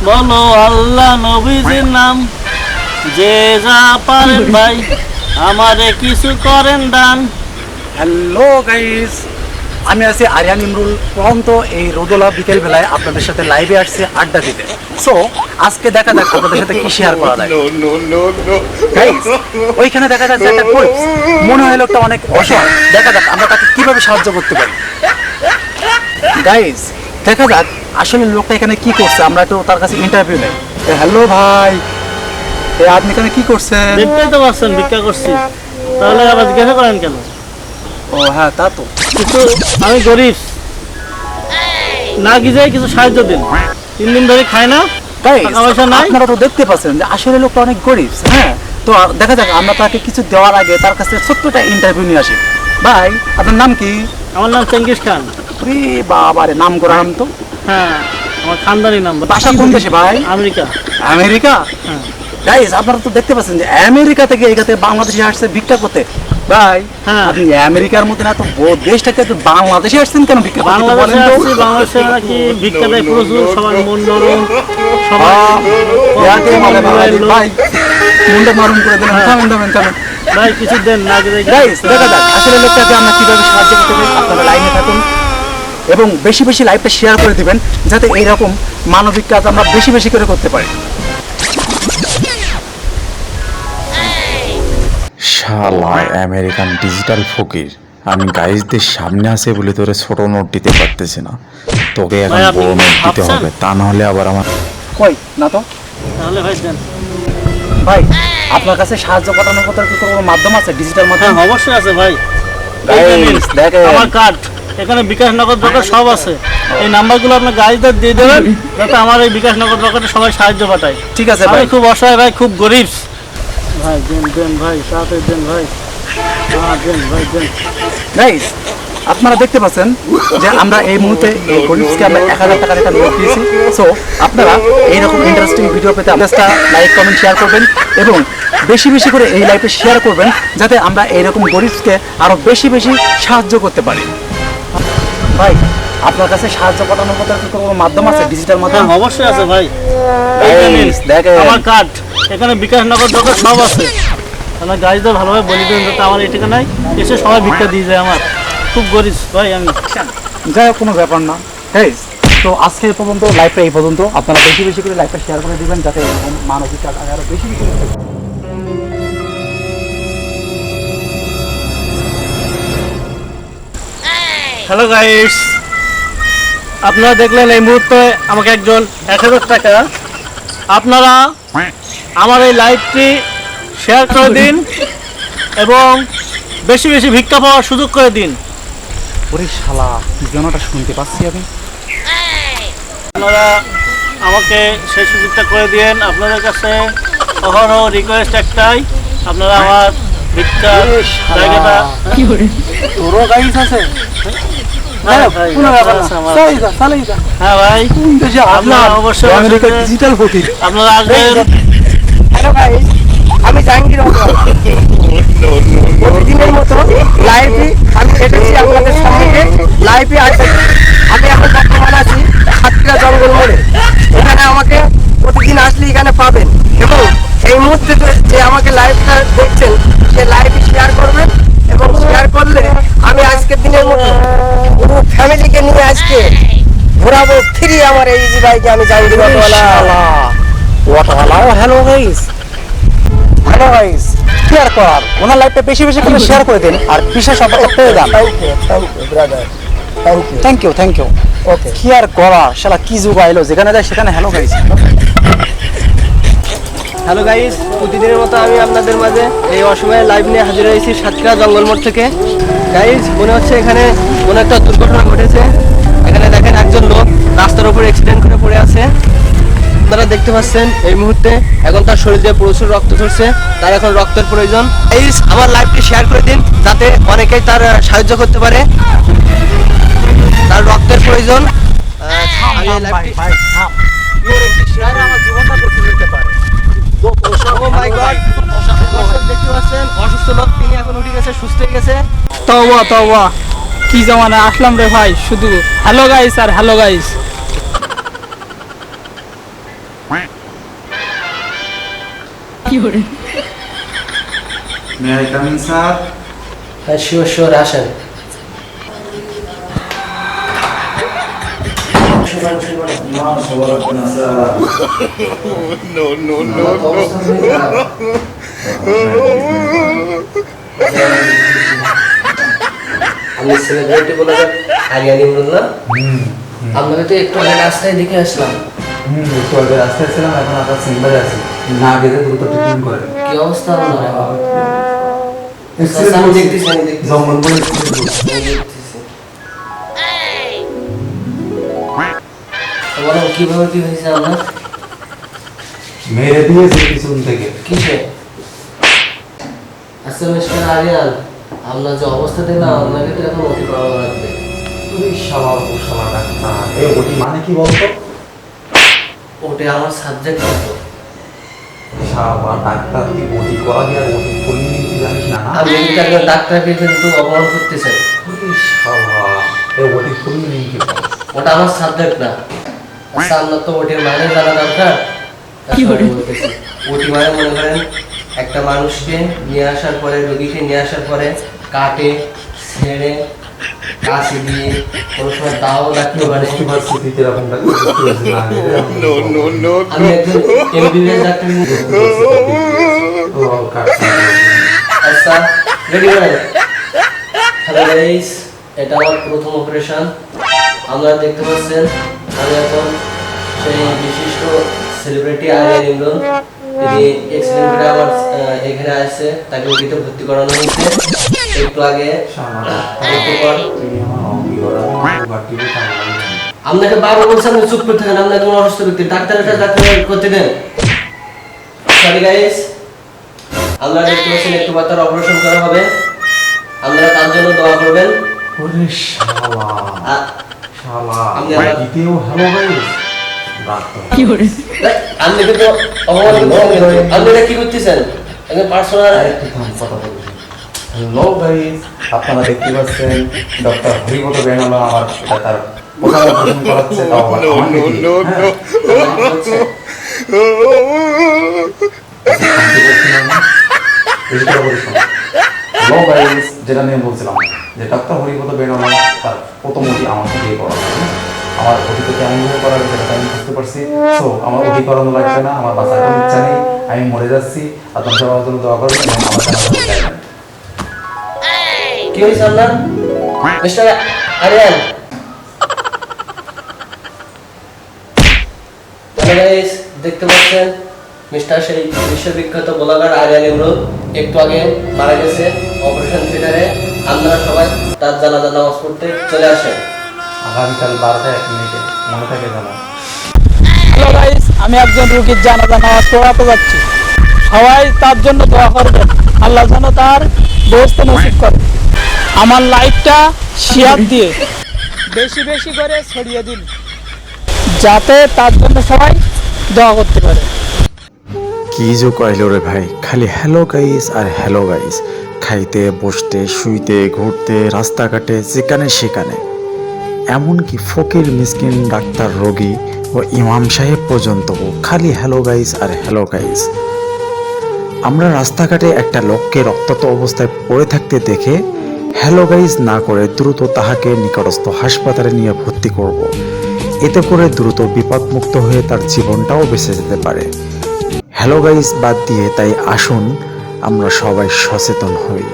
বলো আল্লাহ নবীজির নাম, যে যা পারেন ভাই আমারে কিছু করেন দান। হ্যালো গাইস, আমি আছি আরিয়ান ইমরুল। পরন্ত এই রোদলা বিকেল বেলায় আপনাদের সাথে লাইভে আসছে আড্ডা দিতে। সো আজকে দেখা যাক আপনাদের সাথে কি শেয়ার করা যায়। গাইস, ওইখানে দেখা যাচ্ছে একটা কোয়েস, মনে হয় লোকটা অনেক অসহায়। দেখা যাক আমরা তাকে কিভাবে সাহায্য করতে পারি। গাইস, দেখা যাক আসলে লোকটা এখানে কি করছে, আমরা একটু তার কাছে ইন্টারভিউ নেই। হ্যালো ভাই, আপনি এখানে কি করছেন? দেখতেই তো পাচ্ছেন ভিক্ষা করছি, তাহলে আবার জিজ্ঞাসা করেন কেন? ও হ্যাঁ, তা তো। কিছু আমি গরিব, না গিয়ে কিছু সাহায্য দিন। 3 দিন ধরে খাই না, গাইস, টাকা পয়সা নাই। আপনারা তো দেখতে পাচ্ছেন যে আসলে লোকটা অনেক গরিব। হ্যাঁ, তো দেখা যাক আমরা তাকে কিছু দেওয়ার আগে তার কাছে ছোট্ট একটা ইন্টারভিউ নিয়ে আসি। ভাই, আপনার নাম কি? আমার নাম চেঙ্গিস খান। রে বাবারে, নাম করা নাম তো। হ্যাঁ, আমার খানদানি নাম। বাসা কোন দেশে ভাই? আমেরিকা। আমেরিকা? হ্যাঁ। গাইস, আপনারা তো দেখতে পাচ্ছেন যে আমেরিকা থেকে এখানে বাংলাদেশে আসছে ভিক্ষা করতে। ভাই, হ্যাঁ। আপনি আমেরিকার মধ্যে না তো দেশটাকে বাংলাদেশে আসছেন কেন ভিক্ষা করতে? বাংলাদেশে বলেন তো। আসছি, বাংলাদেশে নাকি ভিক্ষা দেয় প্রচুর, সবার মন নরম, ভাই, মনটা নরম করে দিলেন। থামেন থামেন থামেন। ভাই কিছু দেন না গেলে। গাইস, দেখা যাক আসলে লোকটাকে আমরা কিভাবে সাহায্য করতে পারি। আপনারা লাইনে থাকুন এবং বেশি বেশি লাইভটা শেয়ার করে দিবেন, যাতে এইরকম মানবিক কাজ আমরা বেশি বেশি করে করতে পারি। শালা আমেরিকান ডিজিটাল ফকির, আমি গাইজদের সামনে আসে বলে তোরে ছোট নোট দিতে পারতেছি না, তোকে এখন ভাই, আপনি বড় নোট দিতে ভাবছেন? হবে, তা না হলে আবার আমার কই না তো। তাহলে ভাই দেন। ভাই, আপনার কাছে সাহায্য পাঠানোর কথা কি কোনো মাধ্যম আছে, ডিজিটাল মাধ্যম? হ্যাঁ, অবশ্যই আছে ভাই। গাইস, দেখেন আমার কার্ড এখানে বিকাশ নগদ রকেট সব আছে। এই নাম্বারগুলো আপনার গাইজদের দিয়ে দেবেন, যাতে আমার এই বিকাশ নগদ রকেটে সবাই সাহায্য পাঠায়। ঠিক আছে আমি ভাই। খুব অসহায় ভাই, খুব গরিব ভাই। দেন দেন ভাই, তাড়াতাড়ি দেন ভাই। হ্যাঁ দেন ভাই দেন। গাইস, আপনারা দেখতে পাচ্ছেন যে আমরা এই মুহূর্তে এই গরিবকে আমরা 1000 টাকার একটা নোট দিয়েছি। সো আপনারা এইরকম ইন্টারেস্টিং ভিডিও পেতে আপনারা লাইক কমেন্ট শেয়ার করবেন এবং বেশি বেশি করে এই লাইভে শেয়ার করবেন, যাতে আমরা এইরকম গরিবকে আরো বেশি বেশি সাহায্য করতে পারি। ভাই, আপনার কাছে সাহায্য পাঠানোর মতো কি কোনো মাধ্যম আছে, ডিজিটাল মাধ্যম? হ্যাঁ, অবশ্যই আছে ভাই। গাইস, দেখেন আমার কার্ড এখানে বিকাশ নগদ রকেট সব আছে। আপনার গাইজদের ভালোভাবে বলে দেবেন, যাতে আমার এই ঠিকানায় এসে সবাই ভিক্ষা দিয়ে যায়। আমার খুব গরিব ভাই আমি। যাই হোক, কোনো ব্যাপার না। গাইস, তো আজকে এই পর্যন্ত, লাইভটা এই পর্যন্ত। আপনারা বেশি বেশি করে লাইভটা শেয়ার করে দিবেন, যাতে এরকম মানবিক কাজ আরো বেশি বেশি করে। হ্যালো গাইস, আপনারা দেখলেন এই মুহূর্তে আমাকে একজন 1000 টাকা। আপনারা আমার এই লাইভটি শেয়ার করে দিন এবং বেশি বেশি ভিক্ষা পাওয়ার সুযোগ করে দিন। ওরে শালা, কি জনটা শুনতে পাচ্ছি আমি। আপনারা আমাকে সেই সুযোগটা করে দিন। আপনাদের কাছে অহরহ রিকোয়েস্ট একটাই, আপনারা আমার ভিক্ষার জায়গাটা। তোরও গাইস আছে? হ্যাঁ ভাই, আছে আমার। হ্যাঁ ভাই, আপনারা অবশ্যই আমেরিকার ডিজিটাল ফকির। আপনারা আসবেন। হ্যালো গাইস, আমি জাহাঙ্গীর প্রতিদিনের মতো লাইভে আমি এসেছি আপনাদের সামনে। লাইভে আসছি, আমি এখন বর্তমান আছি সাতক্ষীরা জঙ্গল মোড়ে। এখানে আমাকে প্রতিদিন আসলে এখানে পাবেন এবং এই মুহূর্তে যে আমাকে লাইভটা দেখছেন সে লাইভে শেয়ার করবেন এবং শেয়ার করলে আমি আজকের দিনের মতো পুরো ফ্যামিলিকে নিয়ে আজকে ঘোরাবো ফ্রি আমার এই ইজি বাইকে। আমি Jahangir hello guys, hello guys, share কর, ওনার লাইভটা বেশি বেশি করে শেয়ার করে দিন আর বিশেষ অফার পেয়ে যান। Brother, thank you thank you. Okay. Share করা শালা কি যুগ আইলো, যেখানে যায় সেখানে হ্যালো গাইস। হ্যালো গাইস, প্রতিদিনের মতো আমি আপনাদের মাঝে এই অসময়ে লাইভ নিয়ে হাজির হয়েছি সাতক্ষীরা জঙ্গল মোড় থেকে। গাইস, মনে হচ্ছে এখানে কোনো একটা দুর্ঘটনা ঘটেছে। এখানে দেখেন একজন লোক রাস্তার উপর অ্যাক্সিডেন্ট করে পড়ে আছে। আপনারা দেখতে পাচ্ছেন এই মুহূর্তে এখন তার শরীর দিয়ে প্রচুর রক্ত ঝরছে, তার এখন রক্তের প্রয়োজন। গাইস, আমার লাইভটি শেয়ার করে দিন, যাতে অনেকেই তার সাহায্য করতে পারে। তার রক্তের প্রয়োজন। আমি এই লাইভটি Oh my God! দেখতে পাচ্ছেন অসুস্থ লোক, তিনি এখন উঠে গেছে, সুস্থ হয়ে গেছে। তওবা তওবা, কি জামানা আসলাম রে ভাই। শুধু হ্যালো গাইস আর hello guys. May I come in sir? হ্যাঁ শিওর শিওর, আসেন। আমি সেলিব্রিটি বলে আরিয়ান ইমরুল না? আপনাকে তো একটু আগে রাস্তায় দেখে আসলাম। একটু আগে রাস্তায় ছিলাম, এখন আপনার চেম্বারে আছি। না গেলে দ্রুত ট্রিটমেন্ট করেন। কি অবস্থা আপনার এখন? আমি দেখতেছি, আমি দেখতেছি। জঙ্গল বলে আমি দেখতেছি। তো বলো, কিভাবে কি হয়েছে আপনার? মেরে দিয়েছে পিছন থেকে। কিসে? আচ্ছা মিস্টার আরিয়ান, আপনার যে অবস্থা দেখলাম, আপনাকে তো এখন ওটি করানো লাগবে। শালা ডাক্তার, এই ওটি মানে কি বলতো? ওটি আমার সাবজেক্ট হতো। শালা ডাক্তার, তুই ওটি করা দিয়ে আর ওটি করলি কি জানিস না? আপনি কিন্তু একজন ডাক্তারকে কিন্তু অপমান করতেছেন। শালা, এই ওটি করলি কি? ওটা আমার সাবজেক্ট না। আচ্ছা আপনার তো ওটির মানে জানা দরকার। ওটি মানে মনে করেন একটা মানুষকে নিয়ে আসার পরে, রোগীকে নিয়ে আসার পরে কাটে, ছেড়ে, কাশি দিয়ে, কোনো সময় দাও লাগতে পারে। আমি একজন এমবিবিএস ডাক্তার। আচ্ছা রেডি করেন। হ্যালো গাইস, এটা আমার প্রথম অপারেশন। আপনারা দেখতে পাচ্ছেন আমি এখন সেই বিশিষ্ট সেলিব্রিটি আরিয়ান ইমরুল। তিনি এক্সিডেন্ট করে আমার এখানে আসছে, তাকে ওটিতে ভর্তি করানো হয়েছে। একটু আগে আপনাকে বারবার বলছি আপনি চুপ করে থাকেন। আপনাকে কোনো অসুস্থ ব্যক্তি, ডাক্তারের কাছে ডাক্তার করতে দেন। সরি গাইস, আমরা দেখতে পাচ্ছেন একটু পর তার অপারেশন করা হবে। আপনারা তার জন্য দোয়া করবেন। ওরে শালা, আপনি দ্বিতীয় হ্যালো গাইস ডাক্তার। আপনি কিন্তু অপমান করতেছেন। আপনি এটা কি করতেছেন? একদম পার্সোনাল। হ্যালো গাইস, আপনারা দেখতে পাচ্ছেন ডক্টর হরিপদ বেনালা আমার এটা তার প্রথম অপারেশন করাচ্ছে, তাও আবার আমাকে দিয়ে। হ্যালো গাইস, যেটা নিয়ে বলছিলাম যে ডক্টর হরিপদ বেনালা তার প্রথম ওটি আমাকে দিয়ে করাচ্ছে। আমার ওটিতে কেমনভাবে করাবে সেটা আমি বুঝতে পারছি। সো আমার ওটি করানো লাগবে না, আমার বাঁচার কোনো ইচ্ছা নেই, আমি মরে যাচ্ছি। আপনার সবার জন্য দোয়া করবেন এবং আমার চ্যানেলটা চাইবেন। কি হয়েছে আপনার মিস্টার আরিয়ান? হ্যালো গাইস, দেখতে পাচ্ছেন মিস্টার সেই বিশ্ববিখ্যাত ব্লগার আরিয়ান ইমরুল একটু আগে মারা গেছে অপারেশন থিয়েটারে। আপনারা সবাই তার জানাজা নামাজ পড়তে চলে আসেন। আগামীকাল 12টা 1 মিনিটে, মনে থাকে জানা। হ্যালো গাইস, আমি একজন রোগীর জানাজা নামাজ পড়াতে যাচ্ছি। সবাই তার জন্য দোয়া করবেন, আল্লাহ যেন তার বেহেশত নসিব করে। আমার লাইভটা শেয়ার দিয়ে বেশি বেশি করে ছড়িয়ে দিন, যাতে তার জন্য সবাই দোয়া করতে পারে। কি যে কইলো রে ভাই, খালি হ্যালো গাইস আর হ্যালো গাইস। খাইতে, বসতে, শুইতে, ঘুরতে, রাস্তাঘাটে, যেখানে সেখানে। এমনকি ফকির মিসকিন, ডাক্তার, রোগী ও ইমাম সাহেব পর্যন্ত খালি হ্যালো গাইস আর হ্যালো গাইস। আমরা রাস্তাঘাটে একটা লোককে রক্তাক্ত অবস্থায় পড়ে থাকতে দেখে হ্যালো গাইস না করে দ্রুত তাহাকে নিকটস্থ হাসপাতালে নিয়ে ভর্তি করব। এতে করে দ্রুত বিপদমুক্ত হয়ে তার জীবনটাও বেঁচে যেতে পারে। হ্যালো গাইস বাদ দিয়ে তাই আসুন আমরা সবাই সচেতন হই।